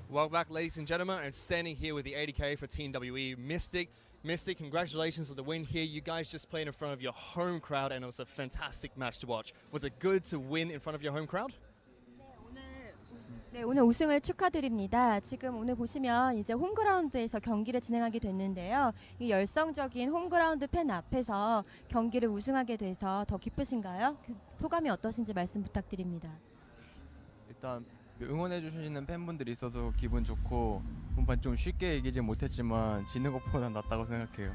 Welcome back, ladies and gentlemen. I'm standing here with the ADK for Team WE, Mystic. Mystic, congratulations on the win here. You guys just played in front of your home crowd and it was a fantastic match to watch. Was it good to win in front of your home crowd? 네, 오늘 우승을 축하드립니다. 지금 오늘 보시면 이제 홈그라운드에서 경기를 진행하게 됐는데요. 이 열성적인 홈그라운드 팬 앞에서 경기를 우승하게 돼서 더 기쁘신가요? 그 소감이 어떠신지 말씀 부탁드립니다. 일단 응원해 주시는 팬분들이 있어서 기분 좋고 본판 좀 쉽게 이기지 못했지만 지는 것보다 낫다고 생각해요.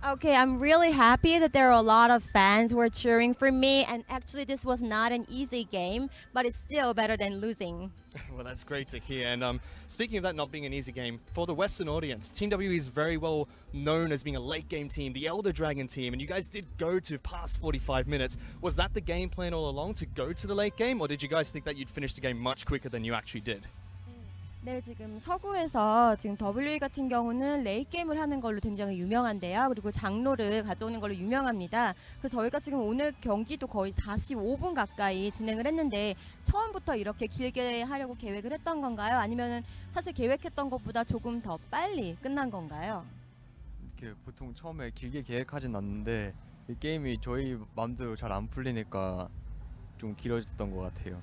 Okay, I'm really happy that there are a lot of fans who are cheering for me, and actually this was not an easy game, but it's still better than losing. Well, that's great to hear. And speaking of that not being an easy game, for the Western audience, Team WE is very well known as being a late game team, the Elder Dragon team, and you guys did go to past 45 minutes. Was that the game plan all along, to go to the late game, or did you guys think that you'd finish the game much quicker than you actually did? 네, 지금 서구에서 지금 WE 같은 경우는 레이트 게임을 하는 걸로 굉장히 유명한데요. 그리고 장로를 가져오는 걸로 유명합니다. 그래서 저희가 지금 오늘 경기도 거의 45분 가까이 진행을 했는데 처음부터 이렇게 길게 하려고 계획을 했던 건가요? 아니면은 사실 계획했던 것보다 조금 더 빨리 끝난 건가요? 이렇게 보통 처음에 길게 계획하진 않는데 이 게임이 저희 마음대로 잘 안 풀리니까 좀 길어졌던 것 같아요.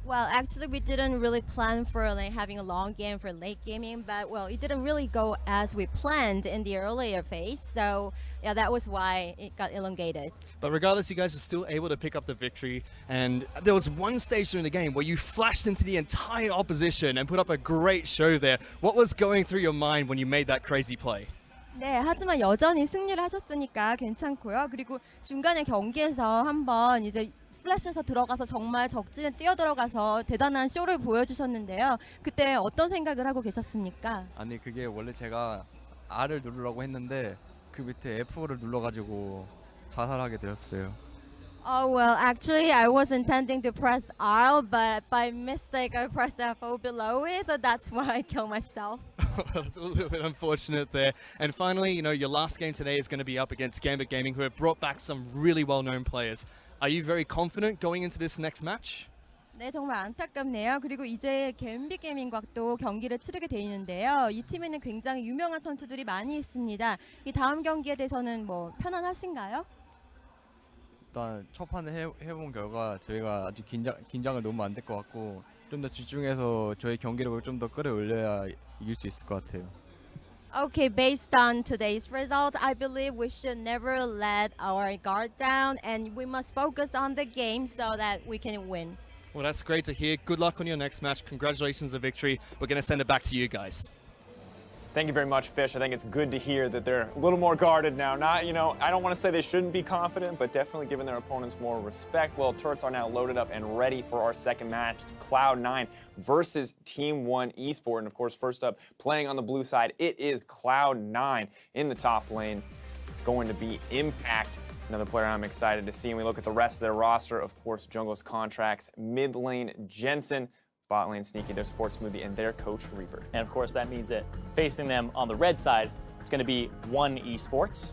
Well, actually, we didn't really plan for like having a long game for late gaming, but well, it didn't really go as we planned in the earlier phase. So yeah, that was why it got elongated. But regardless, you guys were still able to pick up the victory. And there was one stage during the game where you flashed into the entire opposition and put up a great show there. What was going through your mind when you made that crazy play? 네, 하지만 여전히 승리를 하셨으니까 괜찮고요. 그리고 중간에 경기에서 한번 이제 플래시에서 들어가서 정말 적진에 뛰어들어가서 대단한 쇼를 보여주셨는데요. 그때 어떤 생각을 하고 계셨습니까? 아니 그게 원래 제가 R을 누르려고 했는데 그 밑에 F를 눌러가지고 자살하게 되었어요. Oh, well, actually, I was intending to press R, but by mistake, I pressed F below it, so that's why I killed myself. That's a little bit unfortunate there. And finally, you know, your last game today is going to be up against Gambit Gaming, who have brought back some really well-known players. Are you very confident going into this next match? 네, 정말 안타깝네요. 그리고 이제 갬빗 게이밍과 또 경기를 치르게 돼 있는데요. 이 팀에는 굉장히 유명한 선수들이 많이 있습니다. 이 다음 경기에 대해서는 뭐 편안하신가요? 일단 첫 판을 해본 결과 저희가 아직 긴장을 너무 안 될 것 같고 좀 더 집중해서 저희 경기력을 좀 더 끌어올려야 이길 수 있을 것 같아요. Okay, based on today's result, I believe we should never let our guard down and we must focus on the game so that we can win. Well, that's great to hear. Good luck on your next match. Congratulations on the victory. We're going to send it back to you guys. Thank you very much, Fish. I think it's good to hear that they're a little more guarded now. Not, you know, I don't want to say they shouldn't be confident, but definitely giving their opponents more respect. Well, turrets are now loaded up and ready for our second match. It's Cloud9 versus Team ONE Esports. And of course, first up, playing on the blue side, it is Cloud9 in the top lane. It's going to be Impact. Another player I'm excited to see. And we look at the rest of their roster. Of course, jungle's Contractz, mid lane Jensen, bot lane Sneaky, their sports Smoothie, and their coach RedBert. And of course, that means that facing them on the red side, it's going to be ONE Esports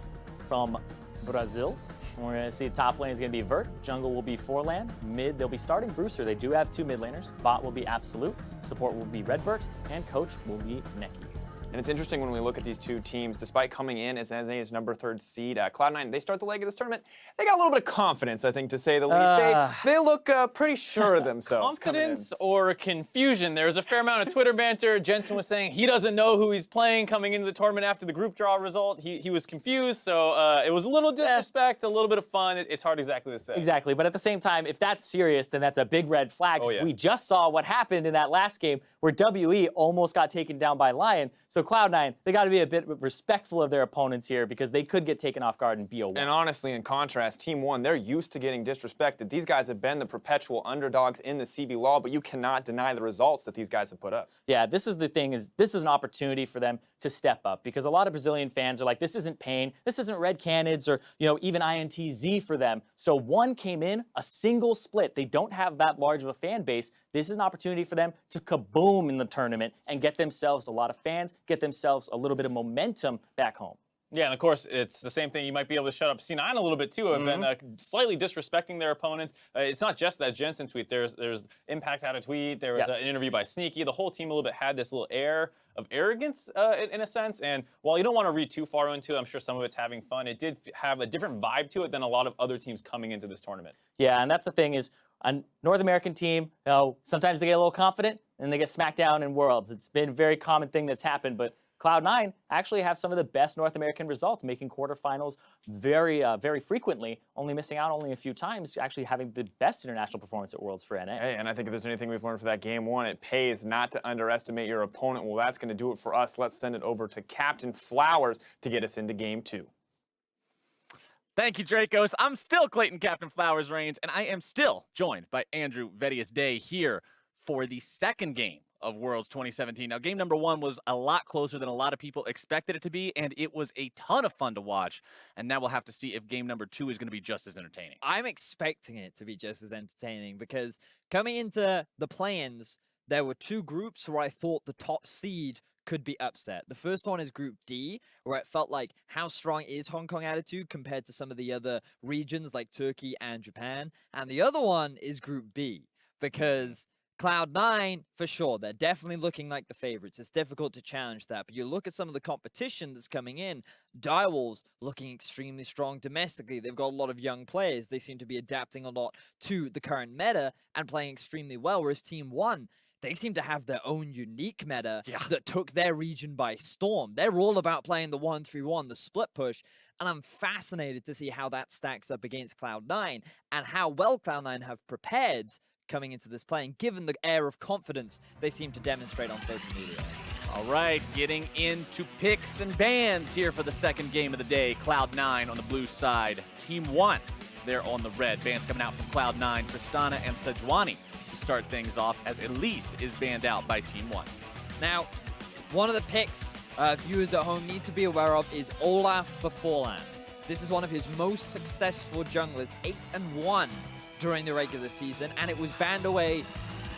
from Brazil. We're going to see top lane is going to be Vert, jungle will be Forlan, mid they'll be starting Brewster. They do have two mid laners. Bot will be Absolut, support will be RedBert, and coach will be Neki. And it's interesting when we look at these two teams, despite coming in as number 3rd seed, Cloud9, they start the leg of this tournament, they got a little bit of confidence, I think, to say the least. They look pretty sure of themselves. Confidence or confusion. There was a fair amount of Twitter banter. Jensen was saying he doesn't know who he's playing coming into the tournament after the group draw result. He was confused, so it was a little disrespect, a little bit of fun. It's hard exactly to say. Exactly, but at the same time, if that's serious, then that's a big red flag. Oh, yeah. We just saw what happened in that last game where WE almost got taken down by Lyon. So Cloud9, they got to be a bit respectful of their opponents here because they could get taken off guard and be a And honestly, in contrast, Team ONE, they're used to getting disrespected. These guys have been the perpetual underdogs in the CB law, but you cannot deny the results that these guys have put up. Yeah, this is the thing, is this is an opportunity for them to step up because a lot of Brazilian fans are like, this isn't Pain, this isn't Red Canids or, you know, even INTZ for them. So ONE came in, a single split. They don't have that large of a fan base. This is an opportunity for them to kaboom in the tournament and get themselves a lot of fans, get themselves a little bit of momentum back home. Yeah, and of course, it's the same thing. You might be able to shut up C9 a little bit too. Have been slightly disrespecting their opponents. It's not just that Jensen tweet. There's Impact had a tweet. There was an interview by Sneaky. The whole team a little bit had this little air of arrogance in a sense. And while you don't want to read too far into it, I'm sure some of it's having fun. It did have a different vibe to it than a lot of other teams coming into this tournament. Yeah, and that's the thing is, a North American team, you know, sometimes they get a little confident and they get smacked down in Worlds. It's been a very common thing that's happened, but Cloud9 actually have some of the best North American results, making quarterfinals very frequently, only missing out only a few times, actually having the best international performance at Worlds for NA. Hey, and I think if there's anything we've learned for that game one, it pays not to underestimate your opponent. Well, that's going to do it for us. Let's send it over to Captain Flowers to get us into game two. Thank you, Dracos. I'm still Clayton Captain Flowers Reigns, and I am still joined by Andrew Vedius Day here for the second game of Worlds 2017. Now, game number one was a lot closer than a lot of people expected it to be, and it was a ton of fun to watch. And now we'll have to see if game number two is going to be just as entertaining. I'm expecting it to be just as entertaining because coming into the play-ins, there were two groups where I thought the top seed could be upset. The first one is Group D, where it felt like how strong is Hong Kong attitude compared to some of the other regions like Turkey and Japan. And the other one is Group B, because Cloud9, for sure, they're definitely looking like the favorites. It's difficult to challenge that. But you look at some of the competition that's coming in, Direwolves looking extremely strong domestically. They've got a lot of young players. They seem to be adapting a lot to the current meta and playing extremely well, whereas Team 1, they seem to have their own unique meta that took their region by storm. They're all about playing the 1-3-1, the split push, and I'm fascinated to see how that stacks up against Cloud9 and how well Cloud9 have prepared coming into this play, and given the air of confidence they seem to demonstrate on social media. All right, getting into picks and bans here for the second game of the day. Cloud9 on the blue side. Team 1, they're on the red. Bans coming out from Cloud9, Tristana and Sejuani to start things off, as Elise is banned out by Team 1. Now, one of the picks viewers at home need to be aware of is Olaf for Forlan. This is one of his most successful junglers, 8-1 during the regular season, and it was banned away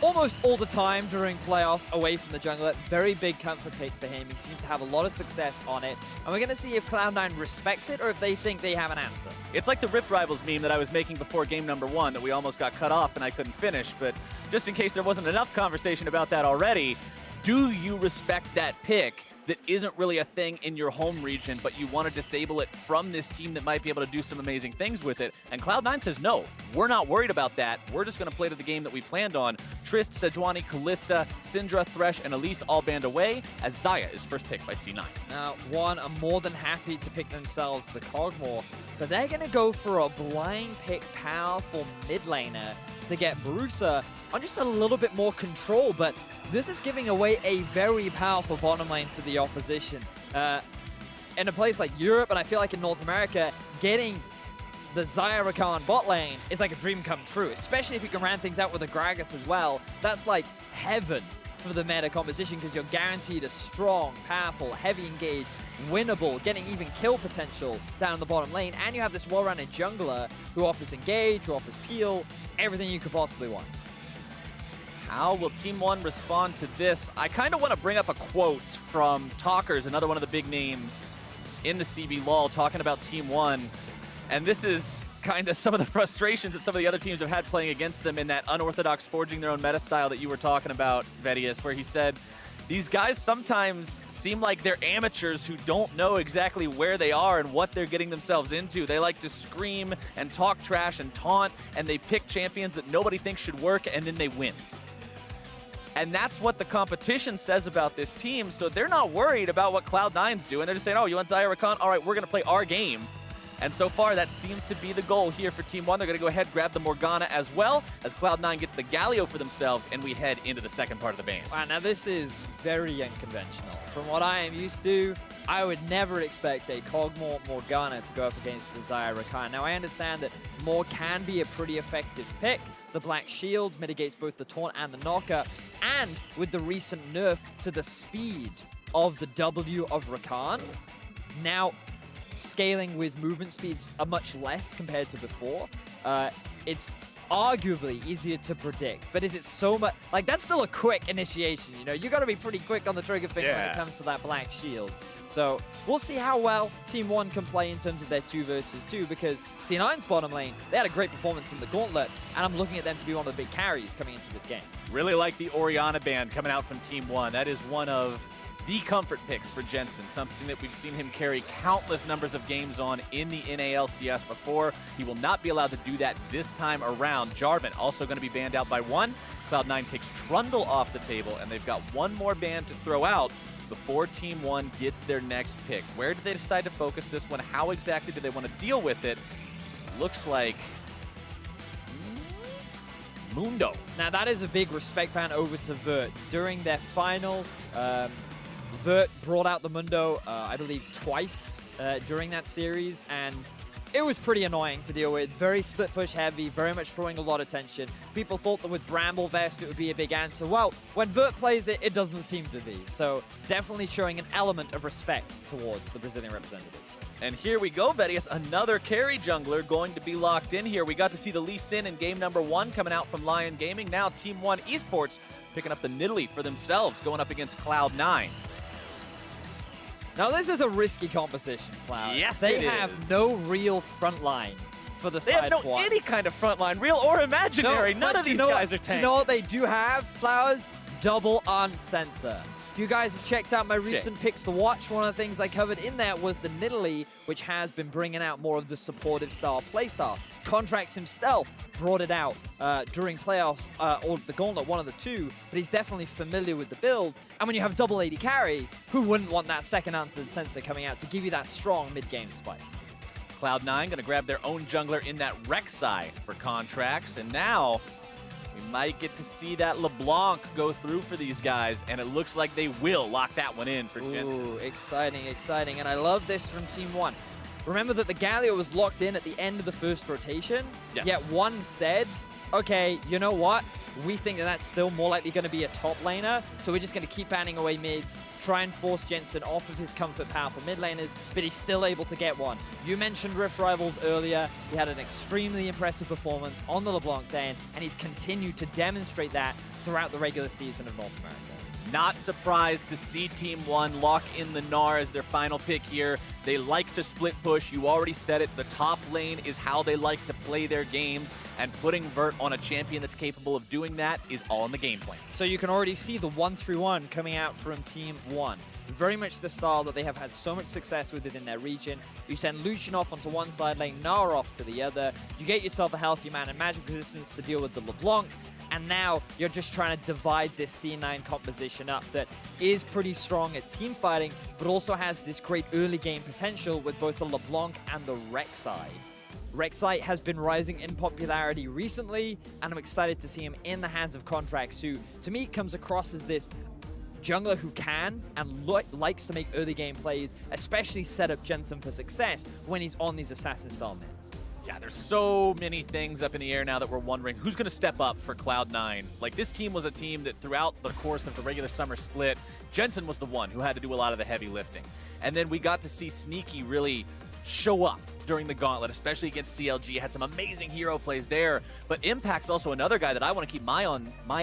almost all the time during playoffs away from the jungler. Very big comfort pick for him. He seems to have a lot of success on it, and we're going to see if Cloud9 respects it or if they think they have an answer. It's like the Rift Rivals meme that I was making before game number one that we almost got cut off and I couldn't finish, but just in case there wasn't enough conversation about that already, do you respect that pick that isn't really a thing in your home region, but you want to disable it from this team that might be able to do some amazing things with it? And Cloud9 says, no, we're not worried about that. We're just going to play to the game that we planned on. Trist, Sejuani, Kalista, Syndra, Thresh, and Elise all banned away, as Xayah is first picked by C9. Now, one are more than happy to pick themselves the Kog'Maw, but they're going to go for a blind pick powerful mid laner to get Bruiser on just a little bit more control, but this is giving away a very powerful bottom lane to the opposition. In a place like Europe, and I feel like in North America, getting the Xayah Rakan bot lane is like a dream come true, especially if you can round things out with a Gragas as well. That's like heaven for the meta composition because you're guaranteed a strong, powerful, heavy engage, winnable, getting even kill potential down the bottom lane, and you have this well-rounded jungler who offers engage, who offers peel, everything you could possibly want. How will Team 1 respond to this? I kind of want to bring up a quote from Talkers, another one of the big names in the CB LoL, talking about Team 1. And this is kind of some of the frustrations that some of the other teams have had playing against them in that unorthodox forging their own meta style that you were talking about, Vedius, where he said, these guys sometimes seem like they're amateurs who don't know exactly where they are and what they're getting themselves into. They like to scream and talk trash and taunt, and they pick champions that nobody thinks should work, and then they win. And that's what the competition says about this team, so they're not worried about what Cloud9's doing. They're just saying, oh, you want Xayah Rakan? All right, we're going to play our game. And so far, that seems to be the goal here for Team 1. They're going to go ahead and grab the Morgana as well, as Cloud9 gets the Galio for themselves, and we head into the second part of the ban. Wow, now this is very unconventional. From what I am used to, I would never expect a Kog'Maw Morgana to go up against the Xayah Rakan. Now, I understand that Mor can be a pretty effective pick. The Black Shield mitigates both the taunt and the knocker, and with the recent nerf to the speed of the W of Rakan, now scaling with movement speeds are much less compared to before. It's arguably easier to predict, but is it so much? Like, that's still a quick initiation, you know? You got to be pretty quick on the trigger finger when it comes to that black shield. So we'll see how well Team 1 can play in terms of their 2 versus 2, because C9's bottom lane, they had a great performance in the Gauntlet, and I'm looking at them to be one of the big carries coming into this game. Really like the Orianna ban coming out from Team 1. That is one of the comfort picks for Jensen, something that we've seen him carry countless numbers of games on in the NALCS before. He will not be allowed to do that this time around. Jarvan also going to be banned out by 1. Cloud9 takes Trundle off the table, and they've got one more ban to throw out before Team 1 gets their next pick. Where did they decide to focus this one? How exactly do they want to deal with it? Looks like Mundo. Now that is a big respect ban over to Vert. During their final, Vert brought out the Mundo, I believe, twice during that series, and it was pretty annoying to deal with. Very split push heavy, very much drawing a lot of attention. People thought that with Bramble Vest it would be a big answer. Well, when Vert plays it, it doesn't seem to be. So definitely showing an element of respect towards the Brazilian representatives. And here we go, Vedius, another carry jungler going to be locked in here. We got to see the Lee Sin in game number 1 coming out from Lyon Gaming. Now Team 1 Esports picking up the Nidalee for themselves, going up against Cloud9. Now this is a risky composition, Flower. Yes, they it have is. no real front line for the They side have no quad. any kind of front line, real or imaginary. None of these guys are tanks. Do you know what they do have, Flowers? Double Unsensor. If you guys have checked out my recent picks to watch, one of the things I covered in there was the Nidalee, which has been bringing out more of the supportive style playstyle. Contractz himself brought it out during playoffs or the Gauntlet, one of the two, but he's definitely familiar with the build. And when you have double AD carry, who wouldn't want that second answered sensor coming out to give you that strong mid-game spike? Cloud9 going to grab their own jungler in that Rek'Sai for Contractz, and now we might get to see that LeBlanc go through for these guys, and it looks like they will lock that one in for Jensen. Ooh, exciting, exciting. And I love this from Team 1. Remember that the Galio was locked in at the end of the first rotation, yet one said, okay, you know what? We think that that's still more likely going to be a top laner, so we're just going to keep banning away mids, try and force Jensen off of his comfort powerful mid laners, but he's still able to get one. You mentioned Rift Rivals earlier. He had an extremely impressive performance on the LeBlanc Day, and he's continued to demonstrate that throughout the regular season of North America. Not surprised to see Team 1 lock in the Gnar as their final pick here. They like to split push. You already said it. The top lane is how they like to play their games, and putting Vert on a champion that's capable of doing that is all in the game plan. So you can already see the 1-3-1 coming out from Team 1. Very much the style that they have had so much success with within their region. You send Lucian off onto one side lane, Gnar off to the other. You get yourself a healthy man and magic resistance to deal with the LeBlanc. And now you're just trying to divide this C9 composition up that is pretty strong at team fighting, but also has this great early game potential with both the LeBlanc and the Rek'Sai. Rek'Sai has been rising in popularity recently, and I'm excited to see him in the hands of Contractz, who to me comes across as this jungler who can and likes to make early game plays, especially set up Jensen for success when he's on these assassin style mids. Yeah, there's so many things up in the air now that we're wondering who's going to step up for Cloud9. Like, this team was a team that throughout the course of the regular summer split, Jensen was the one who had to do a lot of the heavy lifting. And then we got to see Sneaky really show up during the Gauntlet, especially against CLG. Had some amazing hero plays there. But Impact's also another guy that I want to keep my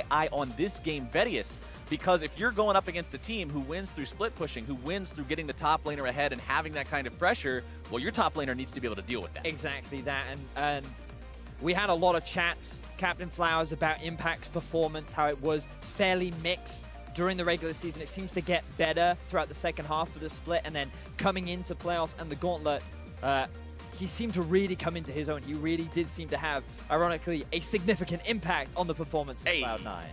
eye on this game, Vedius. Because if you're going up against a team who wins through split pushing, who wins through getting the top laner ahead and having that kind of pressure, well, your top laner needs to be able to deal with that. Exactly that. And we had a lot of chats, Captain Flowers, about Impact's performance, how it was fairly mixed during the regular season. It seems to get better throughout the second half of the split, and then coming into playoffs and the Gauntlet, he seemed to really come into his own. He really did seem to have, ironically, a significant impact on the performance of Cloud9.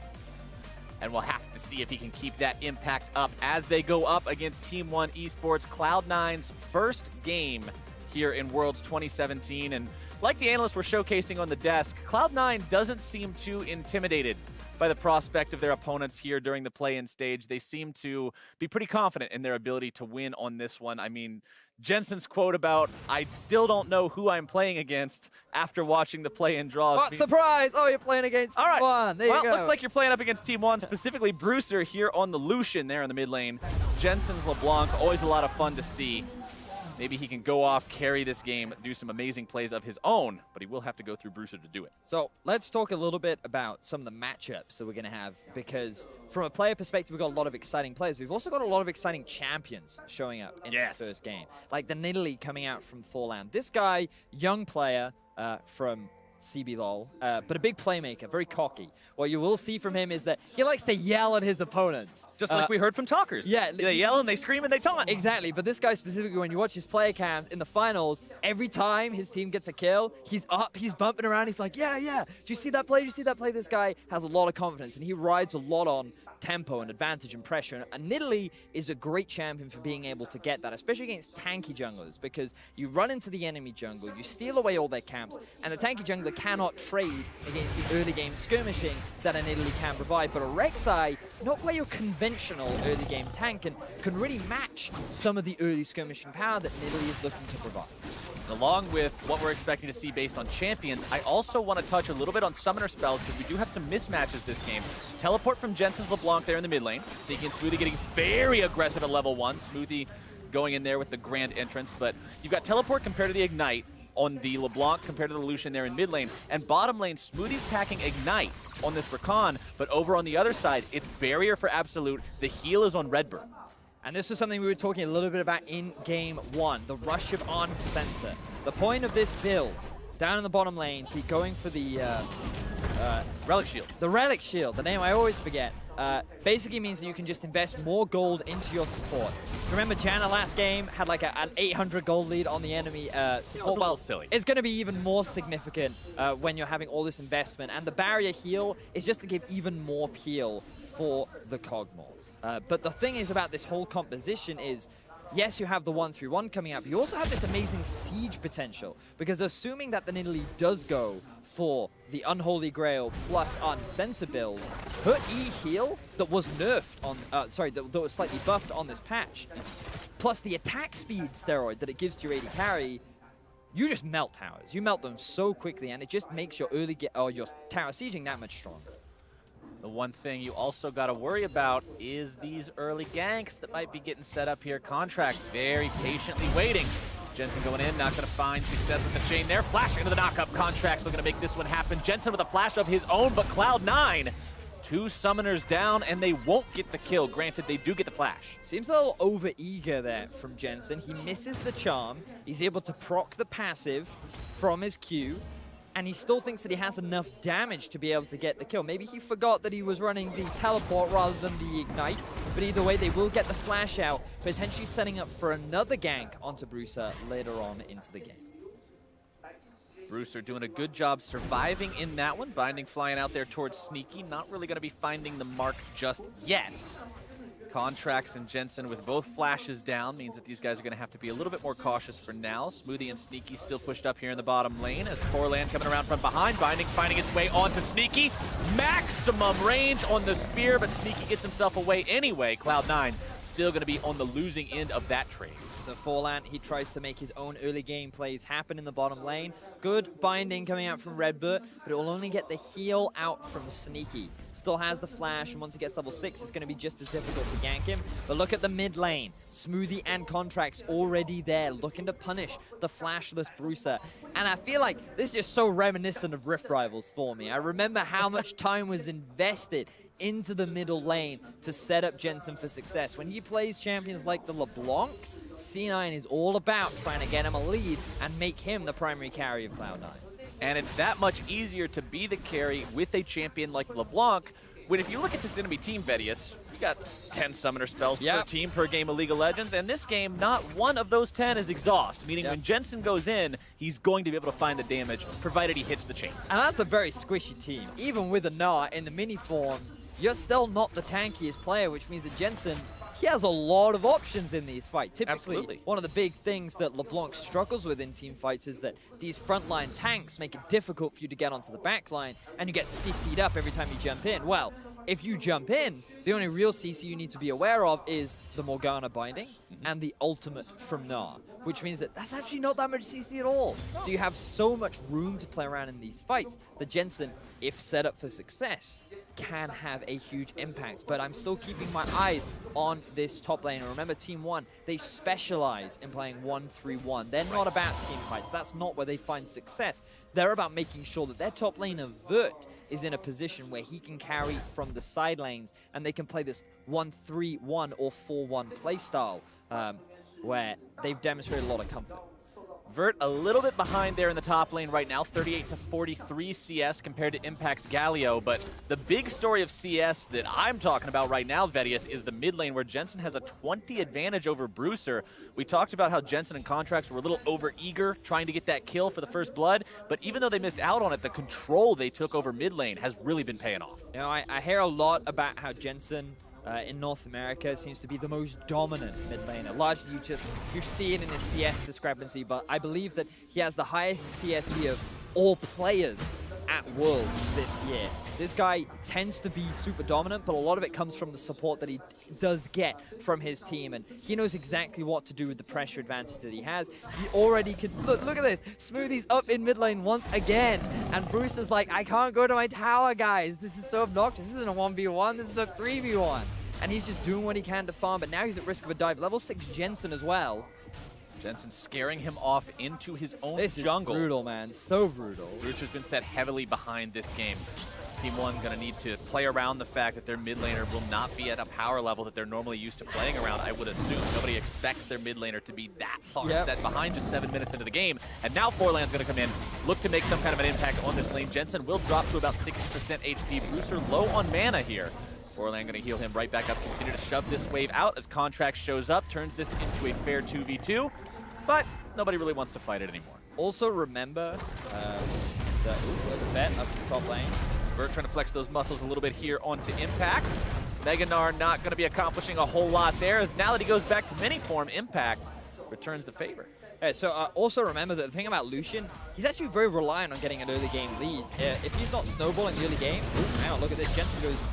And we'll have to see if he can keep that impact up as they go up against Team 1 Esports, Cloud9's first game here in Worlds 2017. And like the analysts were showcasing on the desk, Cloud9 doesn't seem too intimidated by the prospect of their opponents here during the play-in stage. They seem to be pretty confident in their ability to win on this one. I mean, Jensen's quote about, "I still don't know who I'm playing against," after watching the play-in draws. What surprise! Oh, you're playing against Team 1. There you go. Well, looks like you're playing up against Team 1, specifically Brewster here on the Lucian there in the mid lane. Jensen's LeBlanc, always a lot of fun to see. maybe he can go off, carry this game, do some amazing plays of his own, but he will have to go through Brewster to do it. So let's talk a little bit about some of the matchups that we're going to have, because from a player perspective, we've got a lot of exciting players. We've also got a lot of exciting champions showing up in this first game. Like the Nidalee coming out from Forlan. This guy, young player from CBLOL, but a big playmaker, very cocky. What you will see from him is that he likes to yell at his opponents. Just like we heard from Talkers. Yeah. They yell and they scream and they taunt. Exactly, but this guy specifically, when you watch his player cams in the finals, every time his team gets a kill, he's up, he's bumping around, he's like, yeah, yeah, do you see that play, do you see that play? This guy has a lot of confidence, and he rides a lot on tempo and advantage and pressure. And Nidalee is a great champion for being able to get that, especially against tanky junglers, because you run into the enemy jungle, you steal away all their camps, and the tanky jungler cannot trade against the early game skirmishing that a Nidalee can provide. But a Rek'Sai, not quite your conventional early game tank, can really match some of the early skirmishing power that Nidalee is looking to provide. Along with what we're expecting to see based on champions, I also want to touch a little bit on summoner spells, because we do have some mismatches this game. Teleport from Jensen's LeBlanc there in the mid lane. Sneaky and Smoothie getting very aggressive at level 1. Smoothie going in there with the grand entrance, but you've got teleport compared to the Ignite on the LeBlanc compared to the Lucian there in mid lane. And bottom lane, Smoothie's packing Ignite on this Rakan, but over on the other side, it's barrier for Absolut. The heal is on RedBert. And this was something we were talking a little bit about in game 1, the rush of on sensor. The point of this build, down in the bottom lane, be going for the Relic Shield. The Relic Shield, the name I always forget, basically means that you can just invest more gold into your support. Remember, Janna last game had like an 800 gold lead on the enemy support. Well, silly. It's going to be even more significant when you're having all this investment. And the barrier heal is just to give even more peel for the Kog'Maw. But the thing is about this whole composition is, yes, you have the 1-3-1 coming up, but you also have this amazing siege potential, because assuming that the Nidalee does go for the Unholy Grail plus Unsensor build, her E heal that was nerfed on, that was slightly buffed on this patch, plus the attack speed steroid that it gives to your AD carry, you just melt towers. You melt them so quickly, and it just makes your your tower sieging that much stronger. The one thing you also got to worry about is these early ganks that might be getting set up here. Contractz very patiently waiting. Jensen going in, not going to find success with the chain there. Flash into the knockup. Contractz looking to make this one happen. Jensen with a flash of his own, but Cloud9, 2 summoners down, and they won't get the kill. Granted, they do get the flash. Seems a little over-eager there from Jensen. He misses the charm. He's able to proc the passive from his Q, and he still thinks that he has enough damage to be able to get the kill. Maybe he forgot that he was running the teleport rather than the ignite, but either way, they will get the flash out, potentially setting up for another gank onto Brewster later on into the game. Brewster doing a good job surviving in that one. Binding flying out there towards Sneaky. Not really going to be finding the mark just yet. Contractz and Jensen with both flashes down means that these guys are going to have to be a little bit more cautious for now. Smoothie and Sneaky still pushed up here in the bottom lane as Forlan coming around from behind. Binding finding its way onto Sneaky. Maximum range on the spear, but Sneaky gets himself away anyway. Cloud9 still going to be on the losing end of that trade. So Forlan, he tries to make his own early game plays happen in the bottom lane. Good binding coming out from RedBert, but it will only get the heal out from Sneaky. Still has the flash, and once he gets level 6, it's going to be just as difficult to gank him. But look at the mid lane. Smoothie and Contractz already there, looking to punish the flashless Brewster. And I feel like this is just so reminiscent of Rift Rivals for me. I remember how much time was invested into the middle lane to set up Jensen for success. When he plays champions like the LeBlanc, C9 is all about trying to get him a lead and make him the primary carry of Cloud9. And it's that much easier to be the carry with a champion like LeBlanc, when if you look at this enemy team, Vedius, you got 10 summoner spells per team per game of League of Legends, and this game, not one of those 10 is exhaust, meaning when Jensen goes in, he's going to be able to find the damage, provided he hits the chains. And that's a very squishy team. Even with a Gnar in the mini form, you're still not the tankiest player, which means that Jensen, he has a lot of options in these fights. Typically, one of the big things that LeBlanc struggles with in team fights is that these frontline tanks make it difficult for you to get onto the backline, and you get CC'd up every time you jump in. Well, if you jump in, the only real CC you need to be aware of is the Morgana binding and the ultimate from Gnar, which means that that's actually not that much CC at all. So you have so much room to play around in these fights that Jensen, if set up for success, can have a huge impact. But I'm still keeping my eyes on this top lane. And remember, Team 1, they specialize in playing 1-3-1. They're not about team fights. That's not where they find success. They're about making sure that their top laner, Vert, is in a position where he can carry from the side lanes, and they can play this 1-3-1 or 4-1 playstyle, where they've demonstrated a lot of comfort. Vert a little bit behind there in the top lane right now, 38 to 43 CS compared to Impact's Galio. But the big story of CS that I'm talking about right now, Vedius, is the mid lane where Jensen has a 20 advantage over Bruiser. We talked about how Jensen and Contractz were a little over-eager trying to get that kill for the first blood, but even though they missed out on it, the control they took over mid lane has really been paying off. You know, I hear a lot about how Jensen in North America seems to be the most dominant mid laner. Largely, you see it in his CS discrepancy, but I believe that he has the highest CSD of all players at Worlds this year. This guy tends to be super dominant, but a lot of it comes from the support that he does get from his team, and he knows exactly what to do with the pressure advantage that he has. He already could look at this. Smoothie's up in mid lane once again, and Bruce is like, I can't go to my tower, guys. This is so obnoxious. This isn't a 1v1, this is a 3v1. And he's just doing what he can to farm, but now he's at risk of a dive. Level 6 Jensen as well. Jensen scaring him off into his own This jungle. is brutal, man. So brutal. Bruiser's been set heavily behind this game. Team 1 going to need to play around the fact that their mid laner will not be at a power level that they're normally used to playing around. I would assume nobody expects their mid laner to be that far set behind just 7 minutes into the game. And now Forlan's going to come in, look to make some kind of an impact on this lane. Jensen will drop to about 60% HP. Bruiser low on mana here. Forlan going to heal him right back up, continue to shove this wave out as Contractz shows up, turns this into a fair 2v2, but nobody really wants to fight it anymore. Also remember the vet up the top lane. Vert trying to flex those muscles a little bit here onto Impact. Gnar not going to be accomplishing a whole lot there, as now that he goes back to mini form, Impact returns the favor. So also remember that the thing about Lucian, he's actually very reliant on getting an early game lead. If he's not snowballing the early game, now look at this, Jensen goes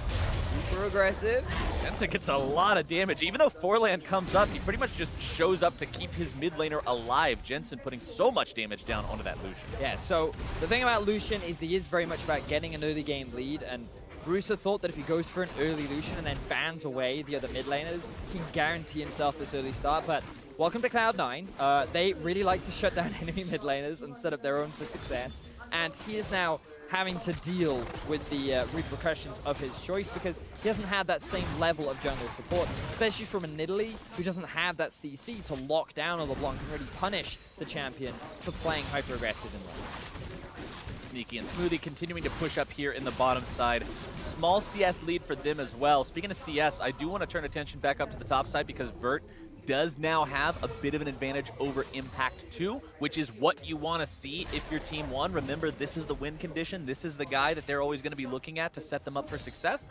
super aggressive. Jensen gets a lot of damage. Even though Forlan comes up, he pretty much just shows up to keep his mid laner alive. Jensen putting so much damage down onto that Lucian. Yeah, so the thing about Lucian is he is very much about getting an early game lead, and Bruiser thought that if he goes for an early Lucian and then bans away the other mid laners, he can guarantee himself this early start, but welcome to Cloud9. They really like to shut down enemy mid laners and set up their own for success, and he is now having to deal with the repercussions of his choice because he hasn't had that same level of jungle support, especially from a Nidalee who doesn't have that CC to lock down a LeBlanc and really punish the champion for playing hyper-aggressive in lane. Sneaky and Smoothie continuing to push up here in the bottom side. Small CS lead for them as well. Speaking of CS, I do want to turn attention back up to the top side because Vert does now have a bit of an advantage over Impact 2, which is what you want to see if you're Team 1. Remember, this is the win condition. This is the guy that they're always going to be looking at to set them up for success.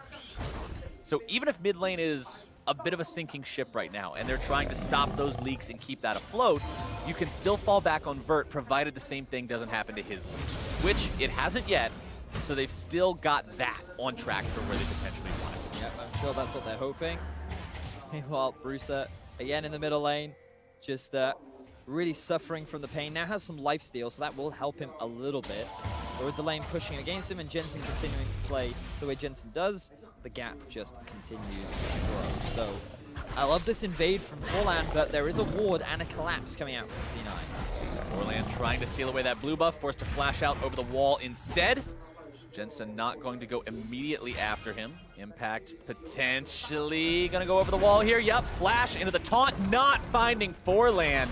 So even if mid lane is a bit of a sinking ship right now and they're trying to stop those leaks and keep that afloat, you can still fall back on Vert provided the same thing doesn't happen to his lane, which it hasn't yet. So they've still got that on track for where they potentially want it. Yep, I'm sure that's what they're hoping. Meanwhile, Bruiser again in the middle lane, just really suffering from the pain. Now has some lifesteal, so that will help him a little bit. But with the lane pushing against him and Jensen continuing to play the way Jensen does, the gap just continues to grow. So I love this invade from Forlan, but there is a ward and a collapse coming out from C9. Forlan trying to steal away that blue buff, forced to flash out over the wall instead. Jensen not going to go immediately after him. Impact potentially going to go over the wall here. Yep, flash into the taunt, not finding Forlan.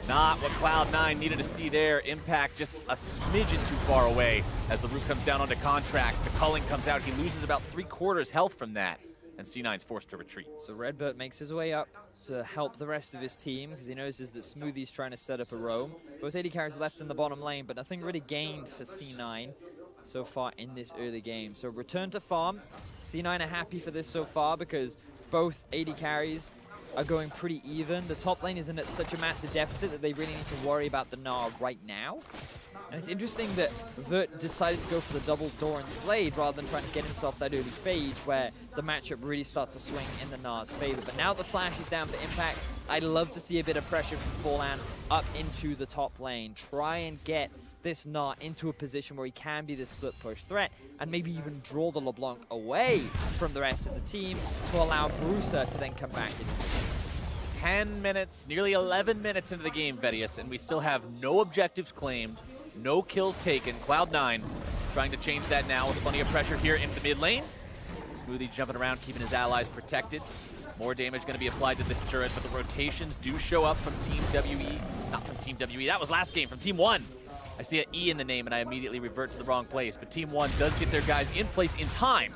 Not what Cloud9 needed to see there. Impact just a smidgen too far away as the roof comes down onto Contractz. The culling comes out. He loses about 3/4 health from that, and C9's forced to retreat. So RedBert makes his way up to help the rest of his team because he notices that Smoothie's trying to set up a roam. Both AD carries left in the bottom lane, but nothing really gained for C9 so far in this early game. So return to farm. C9 are happy for this so far because both AD carries are going pretty even. The top lane isn't at such a massive deficit that they really need to worry about the Gnar right now. And it's interesting that Vert decided to go for the double Doran's Blade rather than trying to get himself that early phage where the matchup really starts to swing in the Gnar's favor. But now the flash is down for Impact. I'd love to see a bit of pressure from Forlan up into the top lane. Try and get this Gnar into a position where he can be the split push threat and maybe even draw the LeBlanc away from the rest of the team to allow Bruiser to then come back into the game. 10 minutes, nearly 11 minutes into the game, Vedius, and we still have no objectives claimed, no kills taken. Cloud9 trying to change that now with plenty of pressure here into the mid lane. Smoothie jumping around, keeping his allies protected. More damage going to be applied to this turret, but the rotations do show up from Team WE. Not from Team WE, that was last game, from Team 1. I see an E in the name and I immediately revert to the wrong place, but Team 1 does get their guys in place in time,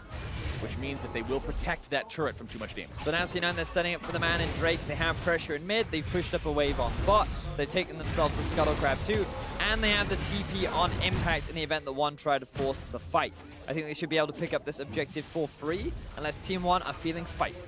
which means that they will protect that turret from too much damage. So now C9, they're setting up for the man in Drake. They have pressure in mid. They've pushed up a wave on bot. They've taken themselves the Scuttle Crab too. And they have the TP on Impact in the event that one try to force the fight. I think they should be able to pick up this objective for free, unless Team 1 are feeling spicy.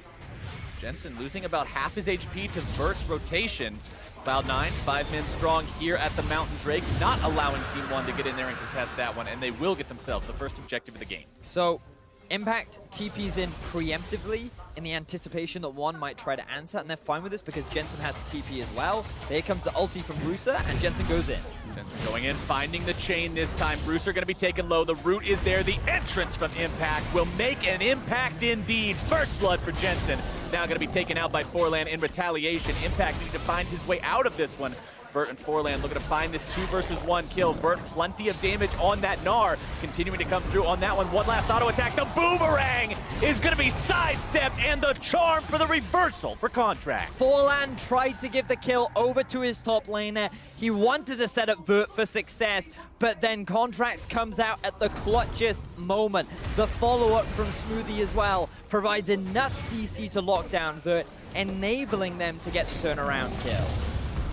Jensen losing about half his HP to Vert's rotation. Cloud9, 5 men strong here at the Mountain Drake, not allowing Team 1 to get in there and contest that one, and they will get themselves the first objective of the game. So Impact TP's in preemptively in the anticipation that one might try to answer, and they're fine with this because Jensen has the TP as well. There comes the ulti from Bruiser, and Jensen goes in. Jensen going in, finding the chain this time. Bruiser going to be taken low. The root is there. The entrance from Impact will make an impact indeed. First blood for Jensen. Now going to be taken out by Forlan in retaliation. Impact needs to find his way out of this one. Vert and Forlan looking to find this 2 versus 1 kill. Vert, plenty of damage on that Gnar. Continuing to come through on that one. One last auto attack. The boomerang is going to be sidestepped, and the charm for the reversal for Contractz. Forlan tried to give the kill over to his top laner. He wanted to set up Vert for success, but then Contractz comes out at the clutchest moment. The follow-up from Smoothie as well provides enough CC to lock down Vert, enabling them to get the turnaround kill.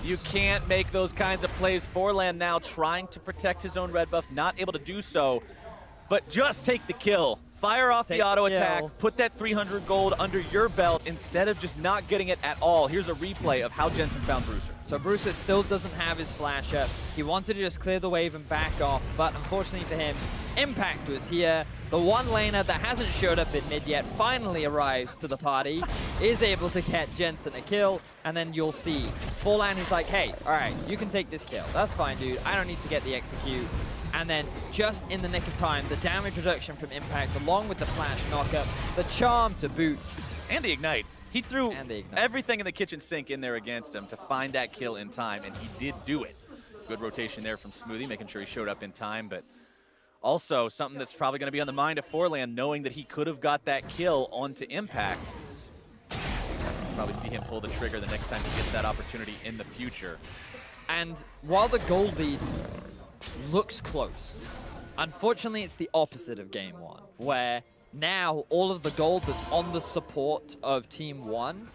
You can't make those kinds of plays. Forlan now trying to protect his own red buff, not able to do so, but just take the kill. Fire off the auto attack, put that 300 gold under your belt instead of just not getting it at all. Here's a replay of how Jensen found Bruiser. So Bruiser still doesn't have his flash up. He wanted to just clear the wave and back off, but unfortunately for him, Impact was here. The one laner that hasn't showed up in mid yet finally arrives to the party, is able to get Jensen a kill, and then you'll see Forlan is like, hey, all right, you can take this kill. That's fine, dude. I don't need to get the execute. And then just in the nick of time, the damage reduction from Impact along with the flash knockup, the charm to boot. And the ignite. He threw everything in the kitchen sink in there against him to find that kill in time, and he did do it. Good rotation there from Smoothie, making sure he showed up in time, but also something that's probably going to be on the mind of Forlan, knowing that he could have got that kill onto Impact. Probably see him pull the trigger the next time he gets that opportunity in the future. And while the gold lead looks close, unfortunately it's the opposite of game 1, where now all of the gold that's on the support of Team 1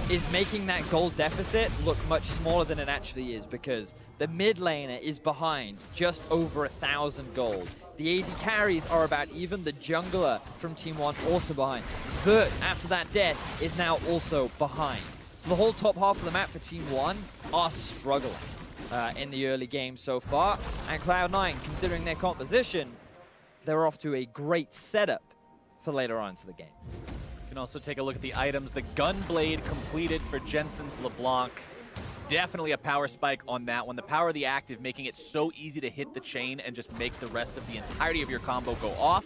is making that gold deficit look much smaller than it actually is, because the mid laner is behind just over 1,000 gold. The AD carries are about even. The jungler from Team 1 also behind. Vert, after that death, is now also behind. So the whole top half of the map for Team 1 are struggling in the early game so far. And Cloud9, considering their composition, they're off to a great setup for later on into the game. You can also take a look at the items. The Gunblade completed for Jensen's LeBlanc. Definitely a power spike on that one. The power of the active making it so easy to hit the chain and just make the rest of the entirety of your combo go off.